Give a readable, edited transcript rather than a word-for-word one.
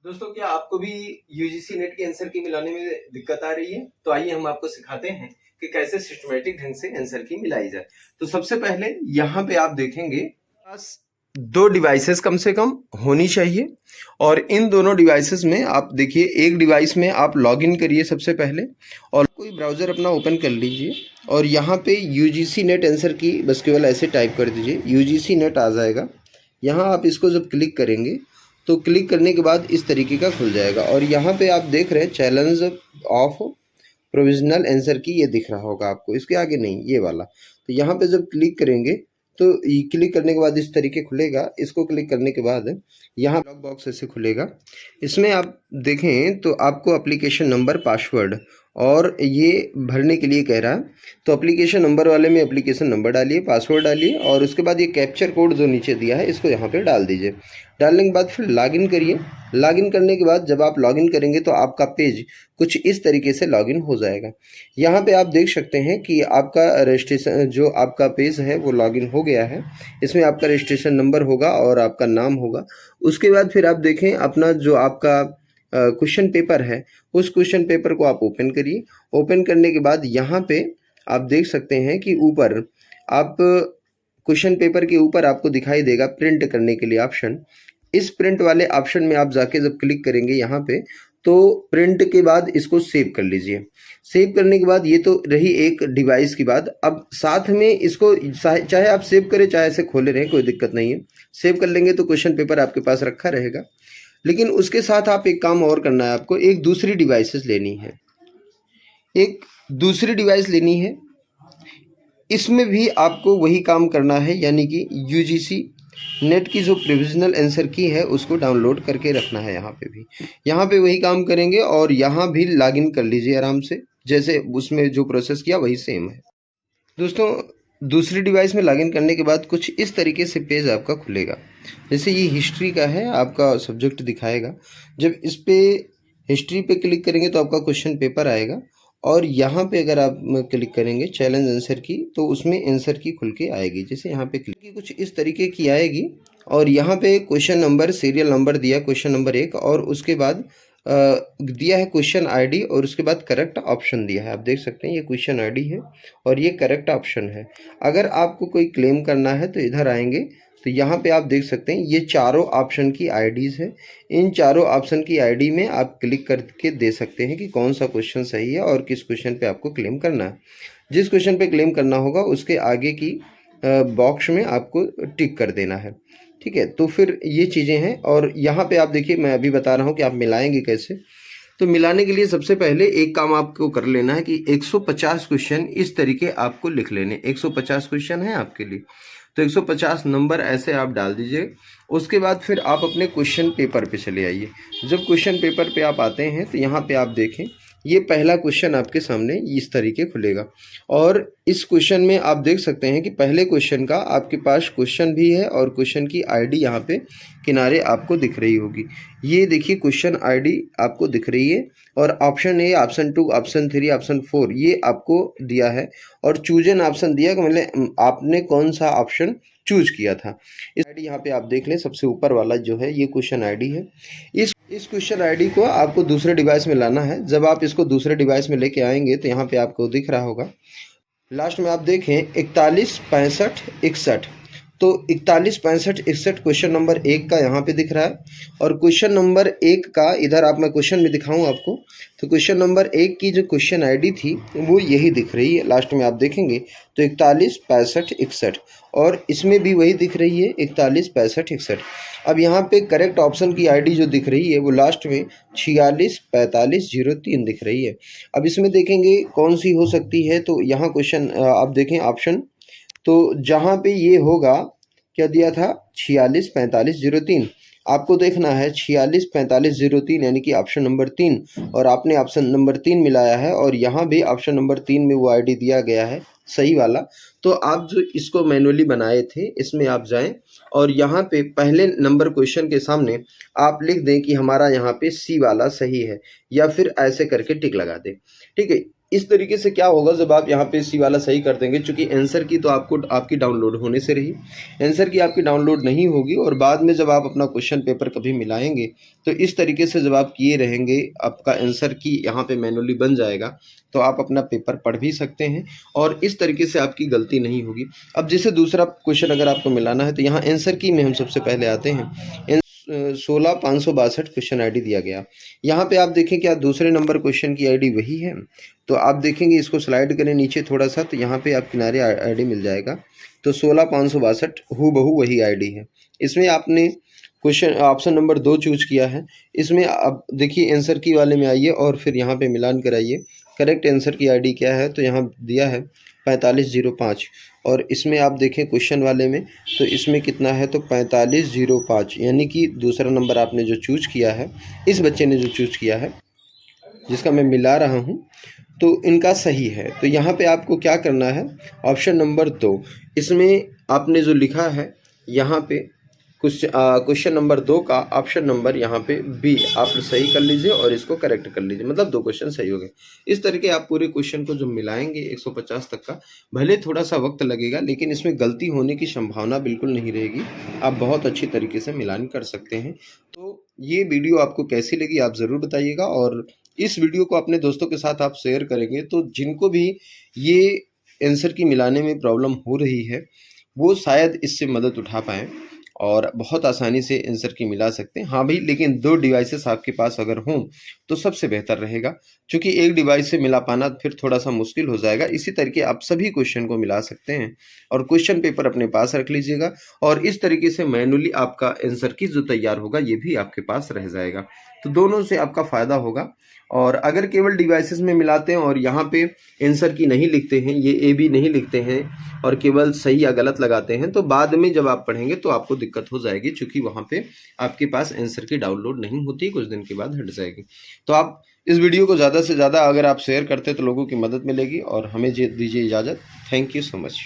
दोस्तों, क्या आपको भी यूजीसी नेट के आंसर की मिलाने में दिक्कत आ रही है? तो आइए हम आपको सिखाते हैं कि कैसे सिस्टमेटिक ढंग से आंसर की मिलाई जाए। तो सबसे पहले यहाँ पे आप देखेंगे पास दो डिवाइसेस कम से कम होनी चाहिए और इन दोनों डिवाइसेस में आप देखिए, एक डिवाइस में आप लॉगिन करिए सबसे पहले और कोई ब्राउज़र अपना ओपन कर लीजिए और यहाँ पे यूजीसी नेट आंसर की बस केवल ऐसे टाइप कर दीजिए, यूजीसी नेट आ जाएगा। यहाँ आप इसको जब क्लिक करेंगे तो क्लिक करने के बाद इस तरीके का खुल जाएगा और यहाँ पे आप देख रहे हैं चैलेंज ऑफ प्रोविजनल आंसर की, ये दिख रहा होगा आपको, इसके आगे नहीं, ये वाला। तो यहाँ पे जब क्लिक करेंगे तो क्लिक करने के बाद इस तरीके खुलेगा। इसको क्लिक करने के बाद यहाँ ब्लॉक बॉक्स ऐसे खुलेगा। इसमें आप देखें तो आपको एप्लीकेशन नंबर, पासवर्ड और ये भरने के लिए कह रहा है। तो एप्लीकेशन नंबर वाले में एप्लीकेशन नंबर डालिए, पासवर्ड डालिए और उसके बाद ये कैप्चर कोड जो नीचे दिया है इसको यहाँ पे डाल दीजिए। डालने के बाद फिर लॉगिन करिए। लॉगिन करने के बाद जब आप लॉगिन करेंगे तो आपका पेज कुछ इस तरीके से लॉगिन हो जाएगा। यहाँ पे आप देख सकते हैं कि आपका रजिस्ट्रेशन, जो आपका पेज है वो लॉगिन हो गया है। इसमें आपका रजिस्ट्रेशन नंबर होगा और आपका नाम होगा। उसके बाद फिर आप देखें अपना जो आपका क्वेश्चन पेपर है, उस क्वेश्चन पेपर को आप ओपन करिए। ओपन करने के बाद यहाँ पे आप देख सकते हैं कि ऊपर आप क्वेश्चन पेपर के ऊपर आपको दिखाई देगा प्रिंट करने के लिए ऑप्शन। इस प्रिंट वाले ऑप्शन में आप जाके जब क्लिक करेंगे यहाँ पे तो प्रिंट के बाद इसको सेव कर लीजिए। सेव करने के बाद ये तो रही एक डिवाइस की बात। अब साथ में इसको चाहे आप सेव करें चाहे इसे खोले रहें, कोई दिक्कत नहीं है। सेव कर लेंगे तो क्वेश्चन पेपर आपके पास रखा रहेगा। लेकिन उसके साथ आप एक काम और करना है, आपको एक दूसरी डिवाइसेस लेनी है, एक दूसरी डिवाइस लेनी है। इसमें भी आपको वही काम करना है, यानी कि यूजीसी नेट की जो प्रोविजनल आंसर की है उसको डाउनलोड करके रखना है। यहाँ पे वही काम करेंगे और यहाँ भी लॉगिन कर लीजिए आराम से, जैसे उसमें जो प्रोसेस किया वही सेम है। दोस्तों, दूसरी डिवाइस में लॉगिन करने के बाद कुछ इस तरीके से पेज आपका खुलेगा। जैसे ये हिस्ट्री का है, आपका सब्जेक्ट दिखाएगा। जब इस पे हिस्ट्री पे क्लिक करेंगे तो आपका क्वेश्चन पेपर आएगा और यहाँ पे अगर आप क्लिक करेंगे चैलेंज आंसर की तो उसमें आंसर की खुल के आएगी। जैसे यहाँ पे क्लिक की कुछ इस तरीके की आएगी और यहाँ पे क्वेश्चन नंबर, सीरियल नंबर दिया क्वेश्चन नंबर 1 और उसके बाद दिया है क्वेश्चन आईडी और उसके बाद करेक्ट ऑप्शन दिया है। आप देख सकते हैं ये क्वेश्चन आईडी है और ये करेक्ट ऑप्शन है। अगर आपको कोई क्लेम करना है तो इधर आएंगे तो यहाँ पे आप देख सकते हैं ये चारों ऑप्शन की आईडीज़ है। इन चारों ऑप्शन की आईडी में आप क्लिक करके दे सकते हैं कि कौन सा क्वेश्चन सही है और किस क्वेश्चन पे आपको क्लेम करना है। जिस क्वेश्चन पे क्लेम करना होगा उसके आगे की बॉक्स में आपको टिक कर देना है। ठीक है, तो फिर ये चीज़ें हैं। और यहाँ पे आप देखिए, मैं अभी बता रहा हूँ कि आप मिलाएंगे कैसे। तो मिलाने के लिए सबसे पहले एक काम आपको कर लेना है कि 150 क्वेश्चन इस तरीके आपको लिख लेने। 150 क्वेश्चन है आपके लिए, तो 150 नंबर ऐसे आप डाल दीजिए। उसके बाद फिर आप अपने क्वेश्चन पेपर पे चले आइए। जब क्वेश्चन पेपर पे आप आते हैं तो यहाँ पे आप देखें ये पहला क्वेश्चन आपके सामने इस तरीके खुलेगा और इस क्वेश्चन में आप देख सकते हैं कि पहले क्वेश्चन का आपके पास क्वेश्चन भी है और क्वेश्चन की आईडी यहाँ पे किनारे आपको दिख रही होगी। ये देखिए क्वेश्चन आईडी आपको दिख रही है और option A, option 2, option 3, option 4 ये आपको दिया है और चूज एन ऑप्शन दिया कि मतलब आपने कौन सा ऑप्शन चूज किया था। इस आईडी यहाँ पे आप देख लें, सबसे ऊपर वाला जो है ये क्वेश्चन आईडी है। इस क्वेश्चन आईडी को आपको दूसरे डिवाइस में लाना है। जब आप इसको दूसरे डिवाइस में लेके आएंगे तो यहाँ पे आपको दिख रहा होगा लास्ट में आप देखें 41 65 61। तो 41 65 61 क्वेश्चन नंबर 1 का यहाँ पे दिख रहा है और क्वेश्चन नंबर 1 का इधर आप, मैं क्वेश्चन में दिखाऊं आपको, तो क्वेश्चन नंबर 1 की जो क्वेश्चन आईडी थी वो यही दिख रही है। लास्ट में आप देखेंगे तो 41 65 61 और इसमें भी वही दिख रही है 41 65 61। अब यहाँ पे करेक्ट ऑप्शन की आईडी जो दिख रही है वो लास्ट में 46 45 03 दिख रही है। अब इसमें देखेंगे कौन सी हो सकती है, तो यहाँ क्वेश्चन आप देखें ऑप्शन, तो जहाँ पे ये होगा क्या दिया था 46 45 03, आपको देखना है 46 45 03 यानी कि ऑप्शन नंबर 3 और आपने ऑप्शन नंबर 3 मिलाया है और यहाँ भी ऑप्शन नंबर 3 में वो आईडी दिया गया है सही वाला। तो आप जो इसको मैनुअली बनाए थे इसमें आप जाएं और यहाँ पे पहले नंबर क्वेश्चन के सामने आप लिख दें कि हमारा यहाँ पे सी वाला सही है या फिर ऐसे करके टिक लगा दें। ठीक है, इस तरीके से क्या होगा, जब आप यहाँ पे सी वाला सही कर देंगे, चूंकि आंसर की तो आपको आपकी डाउनलोड होने से रही, आंसर की आपकी डाउनलोड नहीं होगी, और बाद में जब आप अपना क्वेश्चन पेपर कभी मिलाएंगे तो इस तरीके से जब आप किए रहेंगे, आपका आंसर की यहाँ पे मैनुअली बन जाएगा, तो आप अपना पेपर पढ़ भी सकते हैं और इस तरीके से आपकी गलती नहीं होगी। अब जैसे दूसरा क्वेश्चन अगर आपको मिलाना है तो यहाँ आंसर की में हम सबसे पहले आते हैं। 16,562 क्वेश्चन आईडी दिया गया। यहाँ पे आप देखें क्या दूसरे नंबर क्वेश्चन की आईडी वही है, तो आप देखेंगे इसको स्लाइड करें नीचे थोड़ा सा, तो यहाँ पे आप किनारे आईडी मिल जाएगा, तो 16,562 हूबहू वही आईडी है। इसमें आपने क्वेश्चन ऑप्शन नंबर 2 चूज किया है। इसमें आप देखिए आंसर की वाले में आइए और फिर यहाँ पे मिलान कराइए, करेक्ट आंसर की आईडी क्या है, तो यहाँ दिया है 4505, और इसमें आप देखें क्वेश्चन वाले में तो इसमें कितना है, तो 4505, यानी कि दूसरा नंबर आपने जो चूज किया है, इस बच्चे ने जो चूज किया है जिसका मैं मिला रहा हूँ, तो इनका सही है। तो यहाँ पे आपको क्या करना है, ऑप्शन नंबर 2 इसमें आपने जो लिखा है यहाँ पे क्वेश्चन नंबर 2 का ऑप्शन नंबर यहाँ पे बी आप सही कर लीजिए और इसको करेक्ट कर लीजिए, मतलब 2 क्वेश्चन सही हो गए। इस तरीके आप पूरे क्वेश्चन को जो मिलाएंगे 150 तक का, भले थोड़ा सा वक्त लगेगा लेकिन इसमें गलती होने की संभावना बिल्कुल नहीं रहेगी, आप बहुत अच्छी तरीके से मिलान कर सकते हैं। तो ये वीडियो आपको कैसी लगी आप ज़रूर बताइएगा, और इस वीडियो को अपने दोस्तों के साथ आप शेयर करेंगे तो जिनको भी ये आंसर की मिलाने में प्रॉब्लम हो रही है वो शायद इससे मदद उठा पाएँ और बहुत आसानी से आंसर की मिला सकते हैं। हाँ भाई, लेकिन 2 डिवाइसेस आपके पास अगर हों तो सबसे बेहतर रहेगा, क्योंकि एक डिवाइस से मिला पाना फिर थोड़ा सा मुश्किल हो जाएगा। इसी तरीके आप सभी क्वेश्चन को मिला सकते हैं और क्वेश्चन पेपर अपने पास रख लीजिएगा, और इस तरीके से मैनुअली आपका आंसर की जो तैयार होगा ये भी आपके पास रह जाएगा। तो दोनों से आपका फ़ायदा होगा। और अगर केवल डिवाइसेस में मिलाते हैं और यहाँ पे आंसर की नहीं लिखते हैं, ये ए बी नहीं लिखते हैं और केवल सही या गलत लगाते हैं, तो बाद में जब आप पढ़ेंगे तो आपको दिक्कत हो जाएगी, क्योंकि वहाँ पे आपके पास आंसर की डाउनलोड नहीं होती, कुछ दिन के बाद हट जाएगी। तो आप इस वीडियो को ज़्यादा से ज़्यादा अगर आप शेयर करते तो लोगों की मदद मिलेगी, और हमें दीजिए इजाज़त। Thank you so much.